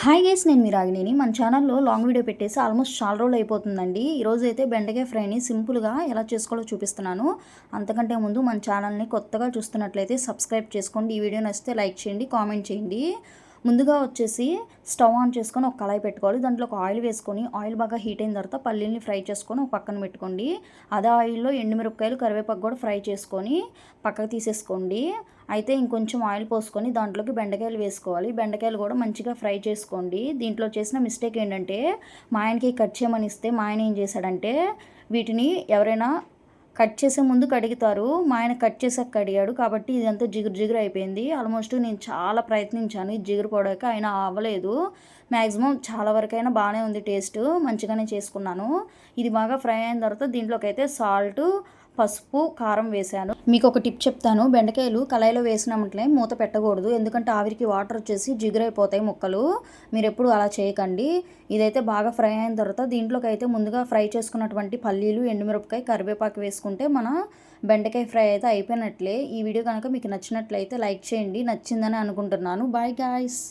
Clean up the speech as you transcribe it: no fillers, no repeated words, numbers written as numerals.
Hi guys, నేను మీ రాగినేని. మన ఛానల్లో లాంగ్ వీడియో పెట్టేసి ఆల్మోస్ట్ చాలా రోజులు అయిపోతుందండి. ఈరోజు అయితే బెండకాయ ఫ్రైని సింపుల్గా ఎలా చేసుకోవాలో చూపిస్తున్నాను. అంతకంటే ముందు మన ఛానల్ని కొత్తగా చూస్తున్నట్లయితే సబ్స్క్రైబ్ చేసుకోండి. ఈ వీడియో నచ్చితే లైక్ చేయండి, కామెంట్ చేయండి. ముందుగా వచ్చేసి స్టవ్ ఆన్ చేసుకొని ఒక కళాయి పెట్టుకోవాలి. దాంట్లో ఒక ఆయిల్ వేసుకొని ఆయిల్ బాగా హీట్ అయిన తర్వాత పల్లీల్ని ఫ్రై చేసుకొని ఒక పక్కన పెట్టుకోండి. అదే ఆయిల్లో ఎండుమిరపకాయలు, కరివేపాకు కూడా ఫ్రై చేసుకొని పక్కకు తీసేసుకోండి. అయితే ఇంకొంచెం ఆయిల్ పోసుకొని దాంట్లోకి బెండకాయలు వేసుకోవాలి. బెండకాయలు కూడా మంచిగా ఫ్రై చేసుకోండి. దీంట్లో చేసిన మిస్టేక్ ఏంటంటే, మా ఆయనకి కట్ చేయమని ఇస్తే మా ఆయన ఏం చేశాడంటే, వీటిని ఎవరైనా కట్ చేసే ముందు కడుగుతారు, మా ఆయన కట్ చేసాక కడిగాడు. కాబట్టి ఇదంతా జిగురు జిగురు అయిపోయింది. ఆల్మోస్ట్ నేను చాలా ప్రయత్నించాను ఇది జిగురు పోవడానికి, అయినా అవ్వలేదు. మ్యాక్సిమం చాలా వరకైనా బాగానే ఉంది, టేస్ట్ మంచిగానే చేసుకున్నాను. ఇది బాగా ఫ్రై అయిన తర్వాత దీంట్లోకి అయితే సాల్ట్, పసుపు, కారం వేసాను. మీకు ఒక టిప్ చెప్తాను. బెండకాయలు కళాయిలో వేసినట్లే మూత పెట్టకూడదు, ఎందుకంటే ఆవిరికి వాటర్ వచ్చేసి జిగురైపోతాయి ముక్కలు. మీరు ఎప్పుడు అలా చేయకండి. ఇదైతే బాగా ఫ్రై అయిన తర్వాత దీంట్లోకి అయితే ముందుగా ఫ్రై చేసుకున్నటువంటి పల్లీలు, ఎండుమిరపకాయ, కరివేపాకు వేసుకుంటే మన బెండకాయ ఫ్రై అయితే అయిపోయినట్లే. ఈ వీడియో కనుక మీకు నచ్చినట్లయితే లైక్ చేయండి. నచ్చిందని అనుకుంటున్నాను. Bye guys.